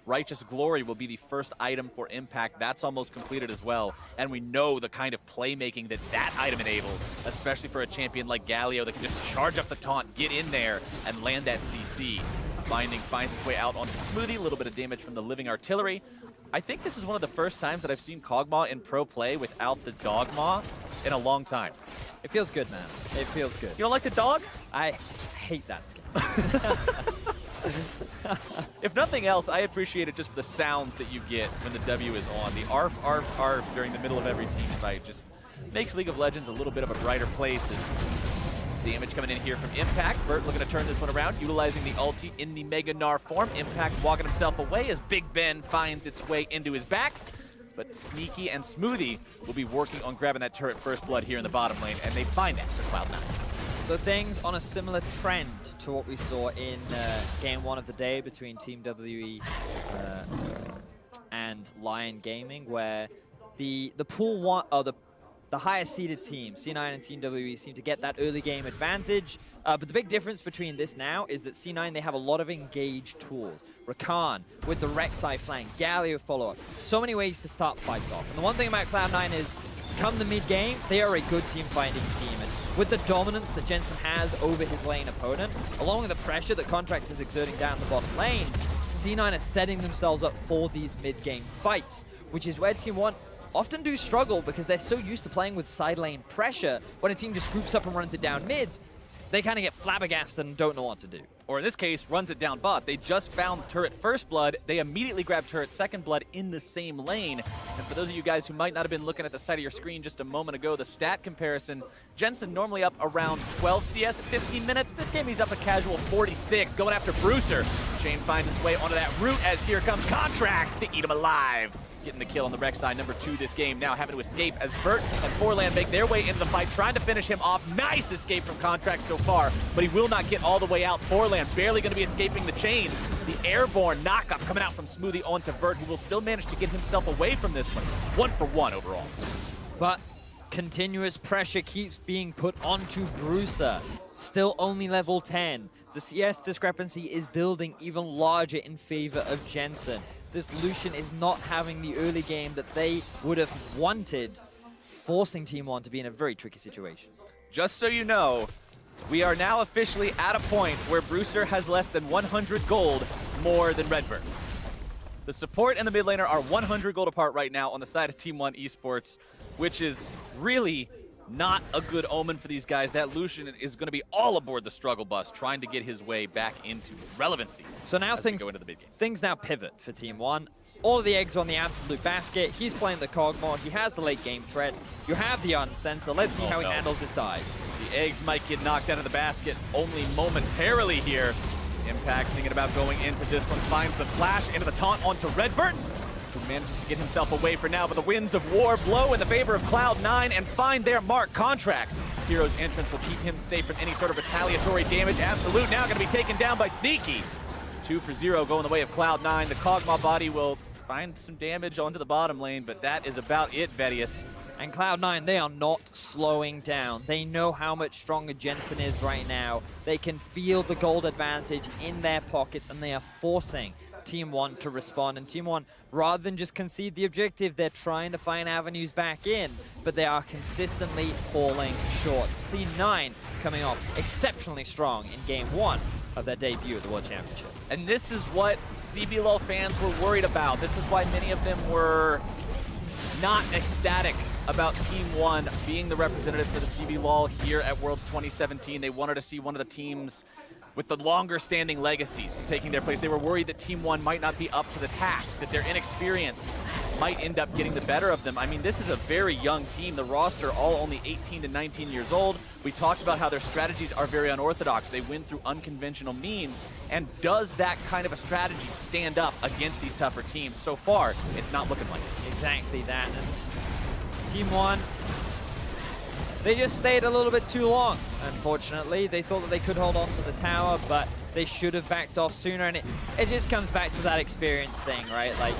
Righteous Glory will be the first item for Impact. That's almost completed as well. And we know the kind of playmaking that that item enables, especially for a champion like Galio that can just charge up the taunt, get in there, and land that CC. Binding finds its way out onto Smoothie. A little bit of damage from the living artillery. I think this is one of the first times that I've seen Kog'Maw in pro play without the Dogmaw in a long time. It feels good, man. It feels good. You don't like the dog? I hate that skin. If nothing else, I appreciate it just for the sounds that you get when the W is on. The arf, arf, arf during the middle of every team fight just makes League of Legends a little bit of a brighter place. Damage coming in here from Impact. Vert looking to turn this one around, utilizing the ulti in the Mega Gnar form. Impact walking himself away as Big Ben finds its way into his back. But Sneaky and Smoothie will be working on grabbing that turret first blood here in the bottom lane, and they find that for Cloud9. So things on a similar trend to what we saw in game 1 of the day between Team WE and Lyon Gaming, where the pool one, or the the higher seeded team, C9 and Team WE, seem to get that early game advantage. But the big difference between this now is that C9, they have a lot of engaged tools. Rakan with the Rek'Sai flank, Galio follow-up. So many ways to start fights off. And the one thing about Cloud9 is, come the mid-game, they are a good team-fighting team. And with the dominance that Jensen has over his lane opponent, along with the pressure that Contractz is exerting down the bottom lane, C9 are setting themselves up for these mid-game fights, which is where Team 1 often do struggle because they're so used to playing with side lane pressure. When a team just groups up and runs it down mid, they kind of get flabbergasted and don't know what to do. Or in this case, runs it down bot. They just found turret first blood. They immediately grab turret second blood in the same lane. And for those of you guys who might not have been looking at the side of your screen just a moment ago, the stat comparison, Jensen normally up around 12 CS at 15 minutes. This game he's up a casual 46, going after Bruiser. Shane finds his way onto that route as here comes Contractz to eat him alive. Getting the kill on the Rek'Sai, number 2 this game, now having to escape as Vert and Forlan make their way into the fight, trying to finish him off. Nice escape from Contractz so far, but he will not get all the way out. Forlan barely going to be escaping the chains. The airborne knockup coming out from Smoothie onto Vert, who will still manage to get himself away from this one. 1-for-1 overall. But continuous pressure keeps being put onto Bruiser. Still only level 10. The CS discrepancy is building even larger in favor of Jensen. This Lucian is not having the early game that they would have wanted, forcing Team 1 to be in a very tricky situation. Just so you know, we are now officially at a point where Bruiser has less than 100 gold more than RedBert. The support and the mid laner are 100 gold apart right now on the side of Team 1 Esports, which is really not a good omen for these guys. That Lucian is going to be all aboard the struggle bus, trying to get his way back into relevancy. So now things go into the mid game. Things now pivot for Team 1. All of the eggs are on the Absolut basket. He's playing the Kog'Maw. He has the late game threat. You have the Unsensor. Let's see how he handles this dive. The eggs might get knocked out of the basket only momentarily here. Impact thinking about going into this one, finds the flash into the taunt onto RedBert, who manages to get himself away for now, but the winds of war blow in the favor of Cloud9 and find their mark. Contractz. Hero's entrance will keep him safe from any sort of retaliatory damage. Absolut now going to be taken down by Sneaky. 2-for-0 going the way of Cloud9. The Kog'Maw body will find some damage onto the bottom lane, but that is about it, Vedius. And Cloud9, they are not slowing down. They know how much stronger Jensen is right now. They can feel the gold advantage in their pockets, and they are forcing Team 1 to respond. And Team 1, rather than just concede the objective, they're trying to find avenues back in, but they are consistently falling short. C9 coming off exceptionally strong in Game 1 of their debut at the World Championship. And this is what CBLOL fans were worried about. This is why many of them were not ecstatic about Team 1 being the representative for the CBLOL here at Worlds 2017. They wanted to see one of the teams with the longer standing legacies taking their place. They were worried that Team 1 might not be up to the task, that their inexperience might end up getting the better of them. I mean, this is a very young team. The roster all only 18 to 19 years old. We talked about how their strategies are very unorthodox. They win through unconventional means. And does that kind of a strategy stand up against these tougher teams? So far, it's not looking like it. Exactly that. And Team 1, they just stayed a little bit too long, unfortunately. They thought that they could hold on to the tower, but they should have backed off sooner. And it just comes back to that experience thing, right? Like,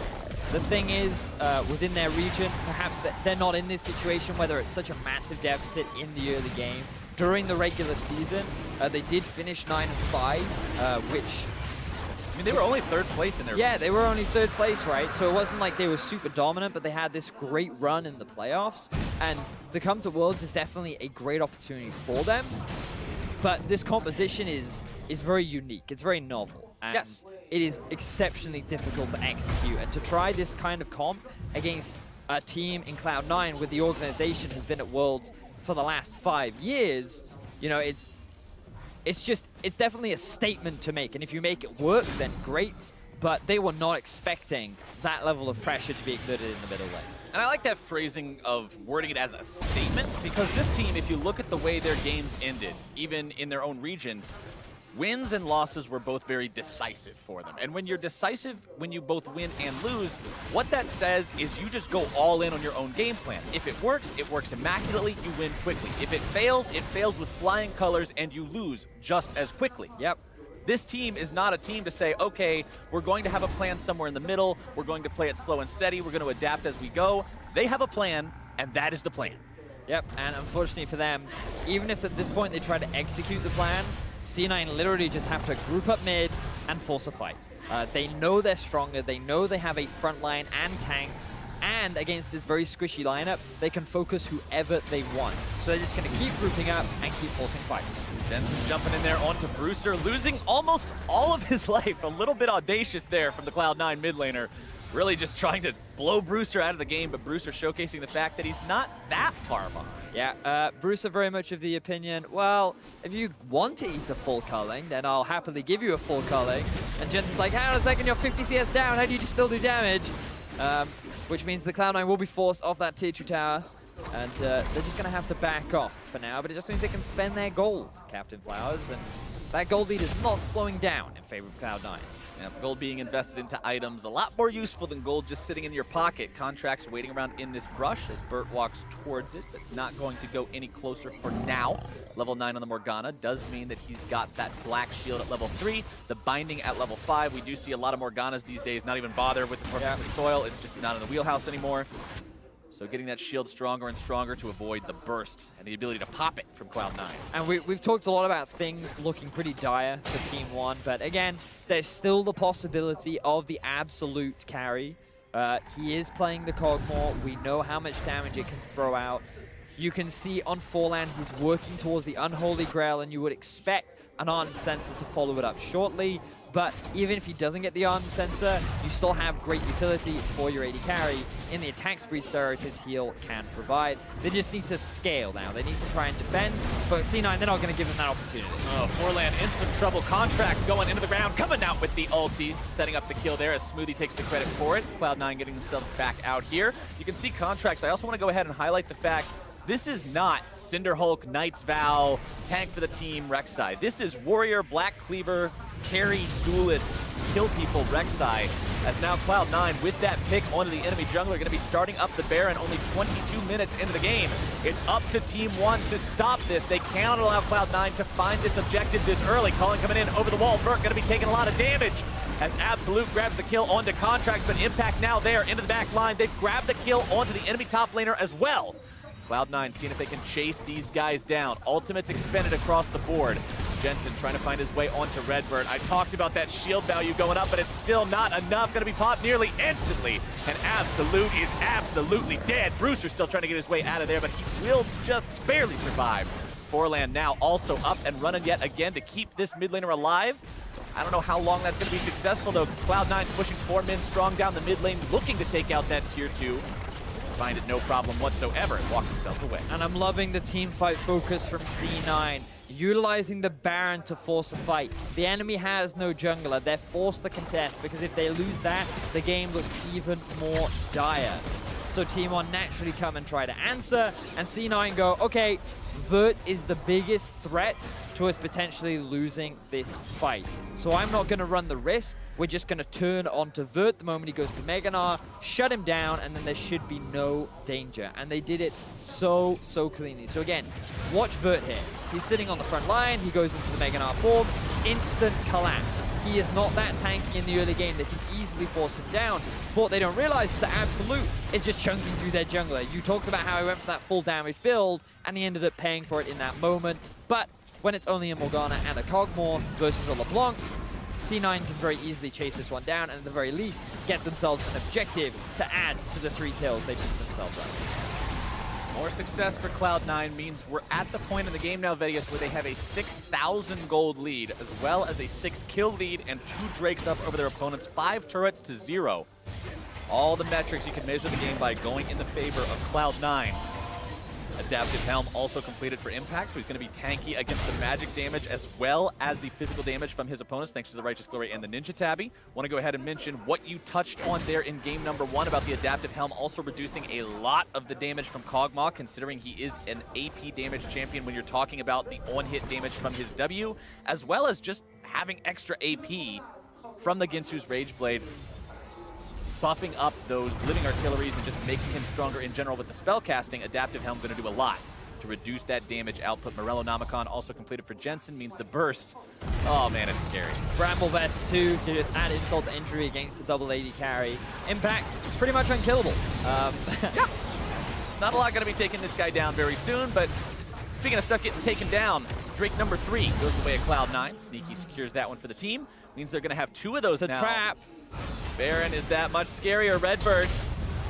the thing is, within their region, perhaps they're not in this situation, whether it's such a massive deficit in the early game. During the regular season, they did finish 9-5, which... I mean, they were only third place in their Yeah, they were only third place, right? So it wasn't like they were super dominant, but they had this great run in the playoffs. And to come to Worlds is definitely a great opportunity for them. But this composition is very unique. It's very novel. And yes, it is exceptionally difficult to execute. And to try this kind of comp against a team in Cloud9 where the organization has been at Worlds for the last 5 years, you know, it's definitely a statement to make. And if you make it work, then great. But they were not expecting that level of pressure to be exerted in the middle lane. And I like that phrasing of wording it as a statement, because this team, if you look at the way their games ended, even in their own region, wins and losses were both very decisive for them. And when you're decisive, when you both win and lose, what that says is you just go all in on your own game plan. If it works immaculately, you win quickly. If it fails with flying colors, and you lose just as quickly. Yep. This team is not a team to say, okay, we're going to have a plan somewhere in the middle, we're going to play it slow and steady, we're going to adapt as we go. They have a plan, and that is the plan. Yep, and unfortunately for them, even if at this point they try to execute the plan, C9 literally just have to group up mid and force a fight. They know they're stronger, they know they have a front line and tanks, and against this very squishy lineup, they can focus whoever they want. So they're just going to keep grouping up and keep forcing fights. Jensen jumping in there onto Brewster, losing almost all of his life. A little bit audacious there from the Cloud9 mid laner. Really just trying to blow Brewster out of the game, but Brewster showcasing the fact that he's not that far behind. Yeah, Brewster very much of the opinion, well, if you want to eat a full culling, then I'll happily give you a full culling. And Jensen's like, hang on a second, you're 50 CS down, how do you still do damage? Which means the Cloud9 will be forced off that tier 2 tower. And they're just going to have to back off for now, but it just means they can spend their gold, Captain Flowers. And that gold lead is not slowing down in favor of Cloud9. Yeah, gold being invested into items, a lot more useful than gold just sitting in your pocket. Contractz waiting around in this brush as Bert walks towards it, but not going to go any closer for now. Level 9 on the Morgana does mean that he's got that black shield at level 3, the binding at level 5. We do see a lot of Morganas these days not even bother with the tormented soil. It's just not in the wheelhouse anymore. So getting that shield stronger and stronger to avoid the burst and the ability to pop it from Cloud9. And we've talked a lot about things looking pretty dire for Team 1, but again, there's still the possibility of the Absolut carry. He is playing the Kog'Maw. We know how much damage it can throw out. You can see on Forland he's working towards the Unholy Grail, and you would expect an Ardent Sensor to follow it up shortly. But even if he doesn't get the Ardent Sensor, you still have great utility for your AD carry in the attack speed surge his heal can provide. They just need to scale now. They need to try and defend, but C9, they're not going to give them that opportunity. Oh, Forland in some trouble. Contractz going into the ground, coming out with the ulti, setting up the kill there as Smoothie takes the credit for it. Cloud9 getting themselves back out here. You can see Contractz. I also want to go ahead and highlight the fact this is not Cinderhulk, Knight's Vow, tank for the team, Rek'Sai. This is Warrior, Black Cleaver, carry, duelist, kill people, Rek'Sai. As now Cloud9 with that pick onto the enemy jungler going to be starting up the Baron only 22 minutes into the game. It's up to Team 1 to stop this. They cannot allow Cloud9 to find this objective this early. Calling coming in over the wall. Vert going to be taking a lot of damage as Absolut grabs the kill onto Contractz, but Impact now there into the back line. They've grabbed the kill onto the enemy top laner as well. Cloud9 seeing if they can chase these guys down. Ultimates expended across the board. Jensen trying to find his way onto RedBert. I talked about that shield value going up, but it's still not enough. Going to be popped nearly instantly. And Absolut is absolutely dead. Brewster's still trying to get his way out of there, but he will just barely survive. Forland now also up and running yet again to keep this mid laner alive. I don't know how long that's going to be successful, though, because Cloud9's pushing 4 men strong down the mid lane, looking to take out that tier 2. Find it no problem whatsoever and walk themselves away. And I'm loving the team fight focus from C9, utilizing the Baron to force a fight. The enemy has no jungler. They're forced to contest because if they lose that, the game looks even more dire. So Team 1 naturally come and try to answer, and C9 go, okay, Vert is the biggest threat to us potentially losing this fight. So I'm not going to run the risk. We're just going to turn onto Vert the moment he goes to Gnar, shut him down, and then there should be no danger. And they did it so cleanly. So again, watch Vert here. He's sitting on the front line. He goes into the Gnar form. Instant collapse. He is not that tanky in the early game. They can easily force him down. But what they don't realize is that Absolut is just chunking through their jungler. You talked about how he went for that full damage build, and he ended up paying for it in that moment. But when it's only a Morgana and a Kog'Maw versus a LeBlanc, C9 can very easily chase this one down and at the very least get themselves an objective to add to the 3 kills they put themselves up. More success for Cloud9 means we're at the point in the game now, Vedius, where they have a 6,000 gold lead, as well as a 6 kill lead and 2 Drakes up over their opponents, 5 turrets to 0. All the metrics you can measure the game by going in the favor of Cloud9. Adaptive Helm also completed for Impact, so he's going to be tanky against the magic damage as well as the physical damage from his opponents, thanks to the Righteous Glory and the Ninja Tabby. Want to go ahead and mention what you touched on there in game number 1 about the Adaptive Helm also reducing a lot of the damage from Kog'Maw, considering he is an AP damage champion when you're talking about the on-hit damage from his W, as well as just having extra AP from the Ginsu's Rage Blade, buffing up those living artilleries and just making him stronger in general with the spell casting. Adaptive Helm going to do a lot to reduce that damage output. Morellonomicon also completed for Jensen means the burst. Oh man, it's scary. Bramble Vest 2 to just add insult to injury against the double AD carry. Impact, pretty much unkillable. Yeah. not a lot going to be taking this guy down very soon, but speaking of stuff getting taken down, Drake number 3 goes the way of Cloud9. Sneaky secures that one for the team. Means they're going to have 2 of those now. It's a trap. Baron is that much scarier. RedBert,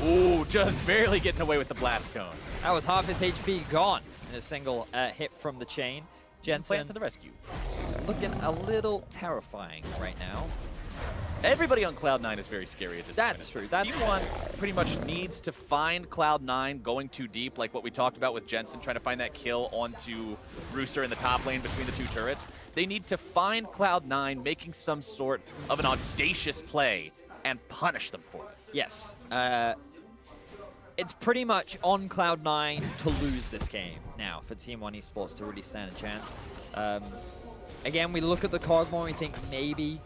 ooh, just barely getting away with the blast cone. That was half his HP gone in a single hit from the chain. Jensen Plant to the rescue. looking a little terrifying right now. Everybody on Cloud9 is very scary at this point. That's true. That's Team 1 pretty much needs to find Cloud9 going too deep, like what we talked about with Jensen, trying to find that kill onto Brewster in the top lane between the 2 turrets. They need to find Cloud9 making some sort of an audacious play and punish them for it. Yes. It's pretty much on Cloud9 to lose this game now for Team 1 Esports to really stand a chance. Again, we look at the Kog'Maw and we think maybe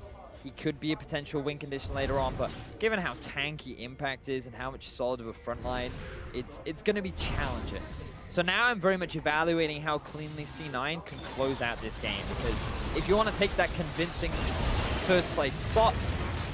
he could be a potential win condition later on, but given how tanky Impact is and how much solid of a front line, it's going to be challenging. So now I'm very much evaluating how cleanly C9 can close out this game, because if you want to take that convincing first place spot,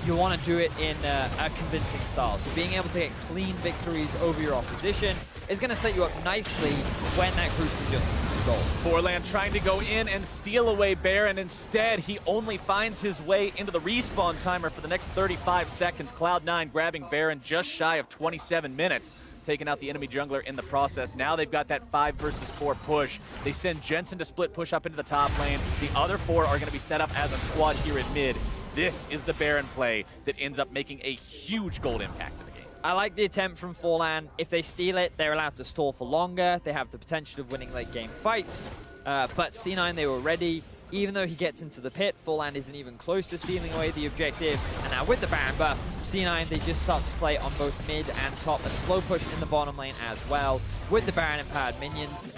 you want to do it in a convincing style. So being able to get clean victories over your opposition is going to set you up nicely when that group's just goal. Forlan trying to go in and steal away Baron. Instead, he only finds his way into the respawn timer for the next 35 seconds. Cloud9 grabbing Baron just shy of 27 minutes, taking out the enemy jungler in the process. Now they've got that 5 versus 4 push. They send Jensen to split push up into the top lane. The other 4 are going to be set up as a squad here in mid. This is the Baron play that ends up making a huge gold impact to the game. I like the attempt from Forlan. If they steal it, they're allowed to stall for longer. They have the potential of winning late game fights. But C9, they were ready. Even though he gets into the pit, Forlan isn't even close to stealing away the objective. And now with the Baron buff, C9, they just start to play on both mid and top. A slow push in the bottom lane as well. With the Baron empowered minions,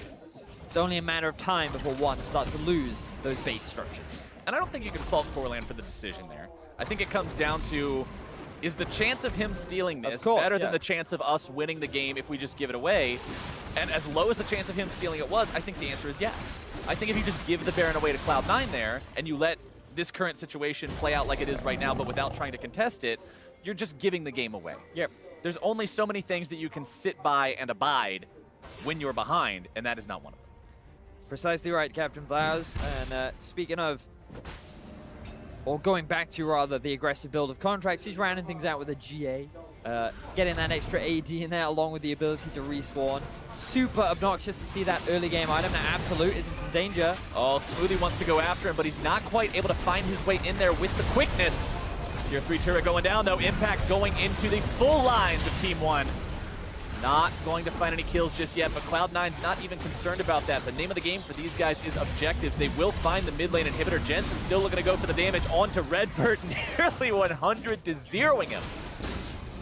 it's only a matter of time before one start to lose those base structures. And I don't think you can fault Forlan for the decision there. I think it comes down to, is the chance of him stealing this better than the chance of us winning the game if we just give it away? And as low as the chance of him stealing it was, I think the answer is yes. I think if you just give the Baron away to Cloud9 there, and you let this current situation play out like it is right now, but without trying to contest it, you're just giving the game away. Yep. There's only so many things that you can sit by and abide when you're behind, and that is not one of them. Precisely right, Captain Flowers. And speaking of, or going back to rather, the aggressive build of Contractz, he's rounding things out with a GA. Getting that extra AD in there along with the ability to respawn. Super obnoxious to see that early game item. Now Absolut is in some danger. Oh, Smoothie wants to go after him, but he's not quite able to find his way in there with the quickness. Tier 3 turret going down though. Impact going into the full lines of Team 1. Not going to find any kills just yet, but Cloud9's not even concerned about that. The name of the game for these guys is objectives. They will find the mid lane inhibitor. Jensen still looking to go for the damage onto RedBert, nearly 100 to zeroing him.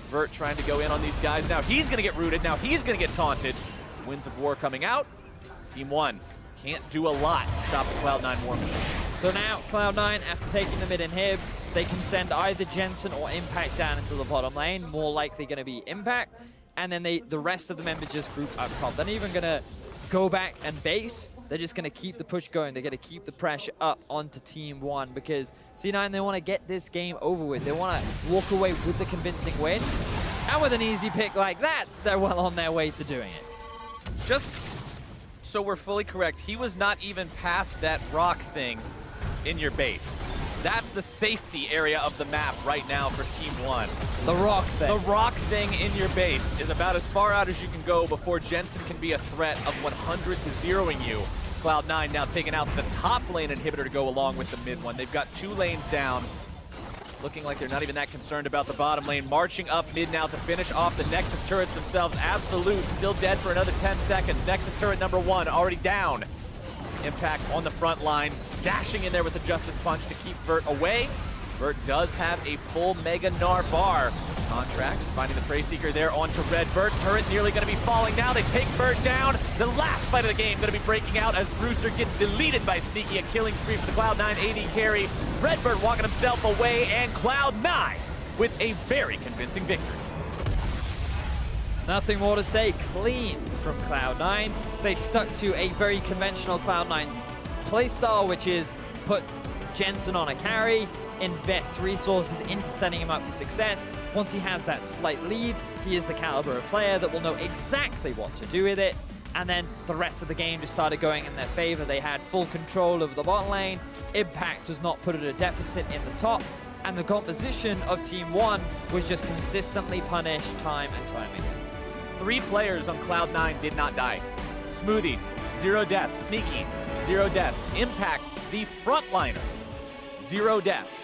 Vert trying to go in on these guys. Now he's going to get rooted. Now he's going to get taunted. Winds of War coming out. Team 1 can't do a lot to stop the Cloud9 War Machine. So now Cloud9, after taking the mid inhib, they can send either Jensen or Impact down into the bottom lane. More likely going to be Impact. And then the rest of the members just group up top. They're not even going to go back and base. They're just going to keep the push going. They're going to keep the pressure up onto Team 1 because C9, they want to get this game over with. They want to walk away with the convincing win. And with an easy pick like that, they're well on their way to doing it. Just so we're fully correct, he was not even past that rock thing in your base. That's the safety area of the map right now for Team 1. The rock thing. The rock thing in your base is about as far out as you can go before Jensen can be a threat of 100 to zeroing you. Cloud9 now taking out the top lane inhibitor to go along with the mid one. They've got 2 lanes down. Looking like they're not even that concerned about the bottom lane. Marching up mid now to finish off the Nexus turrets themselves. Absolut still dead for another 10 seconds. Nexus turret number 1 already down. Impact on the front line, dashing in there with the Justice Punch to keep Vert away. Vert does have a full Mega Gnar bar. Contractz finding the Prey Seeker there onto RedBert. Turret nearly going to be falling now. They take Vert down. The last fight of the game going to be breaking out as Brewster gets deleted by Sneaky. A killing spree for the Cloud9 AD carry. RedBert walking himself away, and Cloud9 with a very convincing victory. Nothing more to say. Clean from Cloud9. They stuck to a very conventional Cloud9 playstyle, which is put Jensen on a carry, invest resources into setting him up for success. Once he has that slight lead, he is the caliber of player that will know exactly what to do with it. And then the rest of the game just started going in their favor. They had full control of the bot lane. Impact was not put at a deficit in the top. And the composition of Team One was just consistently punished time and time again. 3 players on Cloud9 did not die. Smoothie, 0 deaths. Sneaky, 0 deaths. Impact, the frontliner, 0 deaths.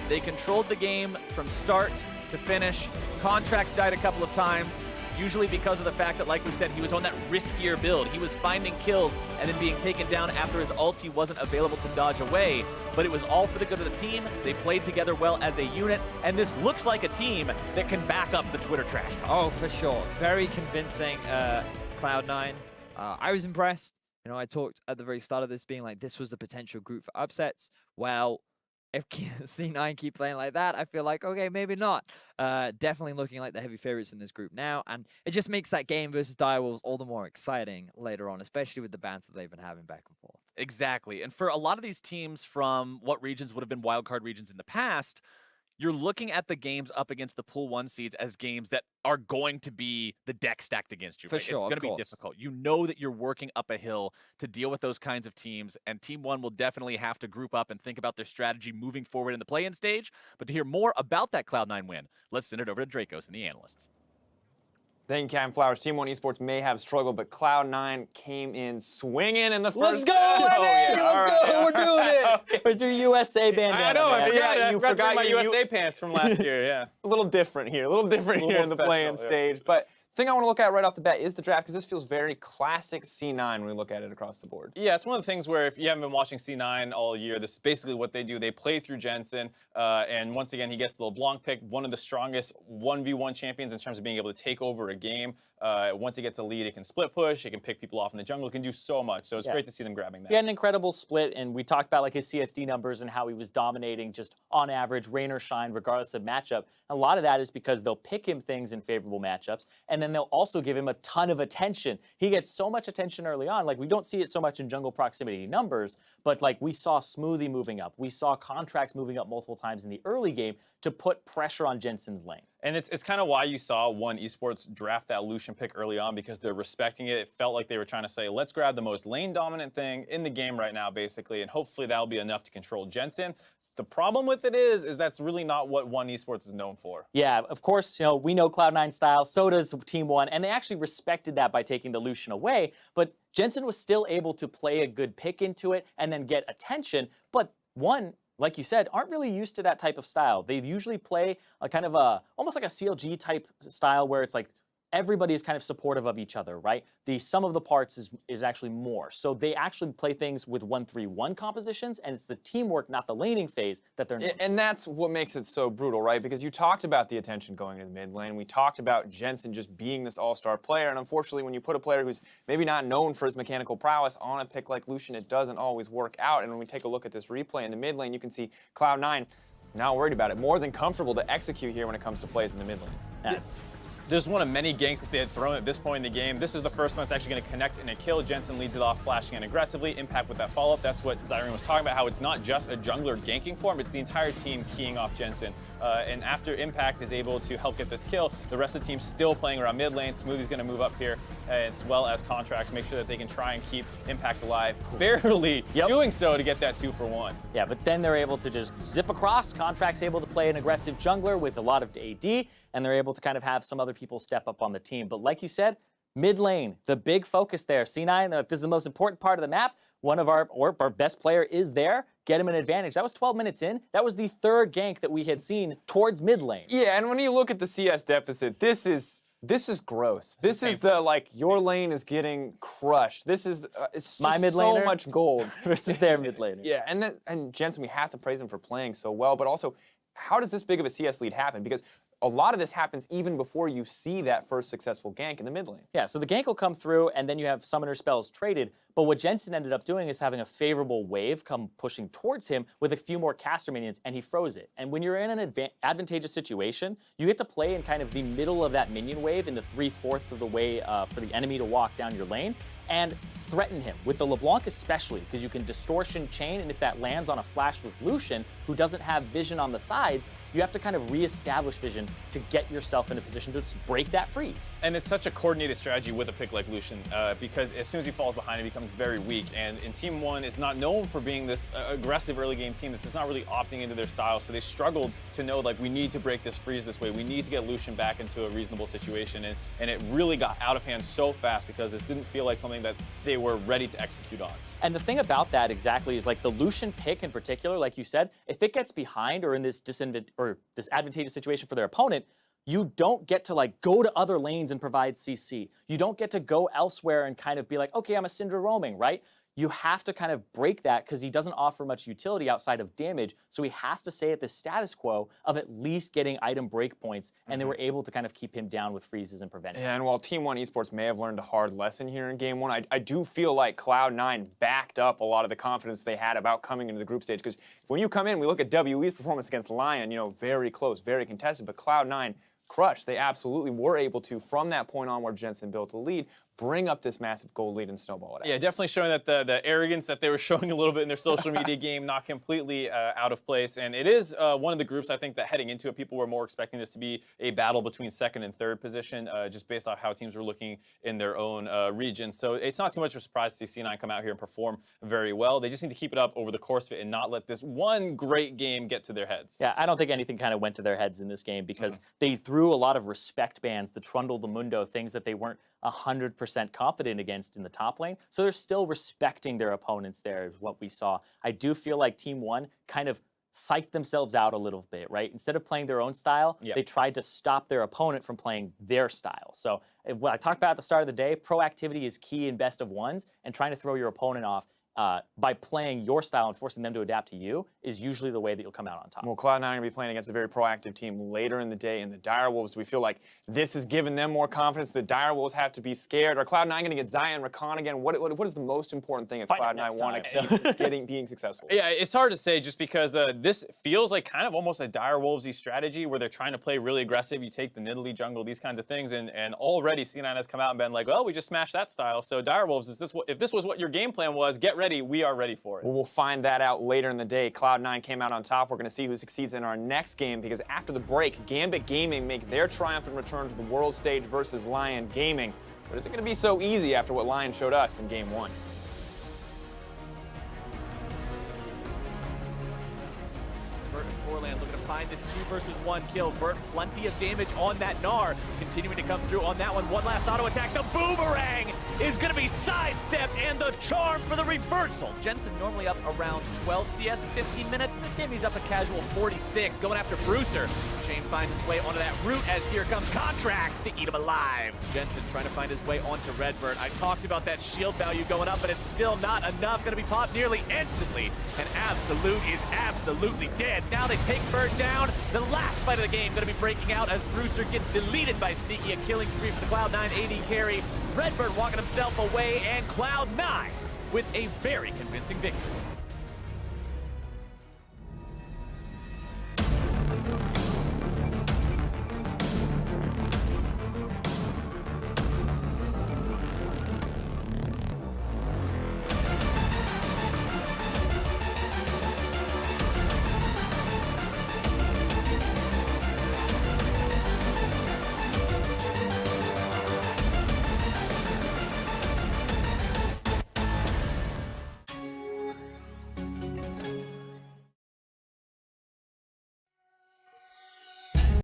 They controlled the game from start to finish. Contractz died a couple of times, usually because of the fact that, like we said, he was on that riskier build. He was finding kills and then being taken down after his ulti wasn't available to dodge away. But it was all for the good of the team. They played together well as a unit, and this looks like a team that can back up the Twitter trash talk. Oh, for sure. Very convincing, Cloud9. I was impressed. You know, I talked at the very start of this being like, this was the potential group for upsets. Well, if C9 keep playing like that, I feel like, okay, maybe not. Definitely looking like the heavy favorites in this group now, and it just makes that game versus Direwolves all the more exciting later on, especially with the banter they've been having back and forth. Exactly. And for a lot of these teams from what regions would have been wildcard regions in the past, you're looking at the games up against the Pool 1 seeds as games that are going to be the deck stacked against you. For right? sure, It's going to be difficult. You know that you're working up a hill to deal with those kinds of teams, and Team 1 will definitely have to group up and think about their strategy moving forward in the play-in stage. But to hear more about that Cloud9 win, let's send it over to Dracos and the analysts. Thank you, Captain Flowers. Team One Esports may have struggled, but Cloud9 came in swinging in the first. Let's go, let's go. We're doing it. Okay. Where's your USA bandana? I know. man? I you forgot forgot my you- USA pants from last year. Yeah. A little different here. A little different here in the play-in professional, stage. But the thing I want to look at right off the bat is the draft, because this feels very classic C9 when we look at it across the board. Yeah, it's one of the things where if you haven't been watching C9 all year, this is basically what they do. They play through Jensen, and once again, he gets the LeBlanc pick, one of the strongest 1v1 champions in terms of being able to take over a game. Once he gets a lead, he can split push, he can pick people off in the jungle, he can do so much. So it's great to see them grabbing that. He had an incredible split, and we talked about like his CSD numbers and how he was dominating just on average, rain or shine, regardless of matchup. A lot of that is because they'll pick him things in favorable matchups, and then they'll also give him a ton of attention. He gets so much attention early on. Like, we don't see it so much in jungle proximity numbers, but like we saw Smoothie moving up. We saw Contractz moving up multiple times in the early game to put pressure on Jensen's lane. And it's kind of why you saw ONE Esports draft that Lucian pick early on, because they're respecting it. It felt like they were trying to say, let's grab the most lane dominant thing in the game right now, basically, and hopefully that'll be enough to control Jensen. The problem with it is that's really not what ONE Esports is known for. Yeah, of course, you know, we know Cloud9 style, so does Team One, and they actually respected that by taking the Lucian away, but Jensen was still able to play a good pick into it and then get attention, but ONE, like you said, aren't really used to that type of style. They usually play a kind of almost like a CLG type style where it's like everybody is kind of supportive of each other, right? The sum of the parts is actually more. So they actually play things with 1-3-1 compositions, and it's the teamwork, not the laning phase, that they're known for. And that's what makes it so brutal, right? Because you talked about the attention going to the mid lane. We talked about Jensen just being this all-star player. And unfortunately, when you put a player who's maybe not known for his mechanical prowess on a pick like Lucian, it doesn't always work out. And when we take a look at this replay in the mid lane, you can see Cloud9 not worried about it. More than comfortable to execute here when it comes to plays in the mid lane. Yeah. There's one of many ganks that they had thrown at this point in the game. This is the first one that's actually going to connect in a kill. Jensen leads it off, flashing in aggressively. Impact with that follow-up. That's what Xayah was talking about, how it's not just a jungler ganking for him, it's the entire team keying off Jensen. And after Impact is able to help get this kill, the rest of the team's still playing around mid lane. Smoothie's going to move up here, as well as Contractz, make sure that they can try and keep Impact alive. Barely doing so to get that 2-for-1. Yeah, but then they're able to just zip across. Contract's able to play an aggressive jungler with a lot of AD, and they're able to kind of have some other people step up on the team. But like you said, mid lane, the big focus there. C9, this is the most important part of the map. One of our best player is there. Get him an advantage. That was 12 minutes in. That was the third gank that we had seen towards mid lane. Yeah, and when you look at the CS deficit, this is gross. This is the, like, your lane is getting crushed. This is it's My just mid so laner much gold. versus their mid laner. Yeah, and Jensen, we have to praise him for playing so well, but also, how does this big of a CS lead happen? Because a lot of this happens even before you see that first successful gank in the mid lane. Yeah, so the gank will come through, and then you have summoner spells traded. But what Jensen ended up doing is having a favorable wave come pushing towards him with a few more caster minions, and he froze it. And when you're in an advantageous situation, you get to play in kind of the middle of that minion wave in the 3/4 of the way for the enemy to walk down your lane. and threaten him. With the LeBlanc especially, because you can distortion chain, and if that lands on a flashless Lucian who doesn't have vision on the sides, you have to kind of reestablish vision to get yourself in a position to just break that freeze. And it's such a coordinated strategy with a pick like Lucian, because as soon as he falls behind, he becomes very weak. And Team One is not known for being this aggressive early game team. This is not really opting into their style, so they struggled to know, like, we need to break this freeze this way. We need to get Lucian back into a reasonable situation. And it really got out of hand so fast because this didn't feel like something that they were ready to execute on. And the thing about that exactly is, like, the Lucian pick in particular, like you said, if it gets behind or in this advantageous situation for their opponent, you don't get to, like, go to other lanes and provide CC. You don't get to go elsewhere and kind of be like, okay, I'm a Syndra roaming, right? You have to kind of break that because he doesn't offer much utility outside of damage. So he has to stay at the status quo of at least getting item breakpoints, and they were able to kind of keep him down with freezes and prevent it. Yeah, and while Team One Esports may have learned a hard lesson here in Game 1, I do feel like Cloud9 backed up a lot of the confidence they had about coming into the group stage. Because when you come in, we look at WE's performance against Lyon, you know, very close, very contested, but Cloud9 crushed. They absolutely were able to, from that point on where Jensen built a lead, bring up this massive gold lead and snowball it out. Yeah, definitely showing that the arrogance that they were showing a little bit in their social media game, not completely out of place. And it is one of the groups, I think, that heading into it, people were more expecting this to be a battle between second and third position, just based off how teams were looking in their own region. So it's not too much of a surprise to see C9 come out here and perform very well. They just need to keep it up over the course of it and not let this one great game get to their heads. Yeah, I don't think anything kind of went to their heads in this game because they threw a lot of respect bans, the Trundle, the Mundo, things that they weren't 100% confident against in the top lane. So they're still respecting their opponents there, is what we saw. I do feel like Team One kind of psyched themselves out a little bit, right? Instead of playing their own style, they tried to stop their opponent from playing their style. So what I talked about at the start of the day, proactivity is key in best of ones, and trying to throw your opponent off by playing your style and forcing them to adapt to you is usually the way that you'll come out on top. Well, Cloud9 are going to be playing against a very proactive team later in the day in the Direwolves. Do we feel like this has given them more confidence? The Direwolves have to be scared. Are Cloud9 going to get Xayah and Rakan again? What is the most important thing if Cloud9 want to keep being successful? Yeah, it's hard to say just because this feels like kind of almost a Direwolves-y strategy where they're trying to play really aggressive. You take the Nidalee jungle, these kinds of things, and already C9 has come out and been like, well, we just smashed that style. So Direwolves, if this was what your game plan was, get ready. We are ready for it. Well, we'll find that out later in the day. Cloud9 came out on top. We're going to see who succeeds in our next game because after the break, Gambit Gaming make their triumphant return to the world stage versus Lyon Gaming. But is it going to be so easy after what Lyon showed us in Game 1? Vert and Forlan looking to find this 2-versus-1 kill. Vert, plenty of damage on that Gnar. Continuing to come through on that one. One last auto attack. The boomerang is going to be sidestepped, and the charm for the reversal. Jensen normally up around 12 CS in 15 minutes. In this game, he's up a casual 46, going after Bruiser. Shane finds his way onto that route as here comes Contractz to eat him alive. Jensen trying to find his way onto RedBert. I talked about that shield value going up, but it's still not enough. Going to be popped nearly instantly. And Absolut is absolutely dead. Now they take Bird down. The last fight of the game going to be breaking out as Bruiser gets deleted by Sneaky. A killing spree for the Cloud9 AD carry. RedBert walking himself away, and Cloud9 with a very convincing victory.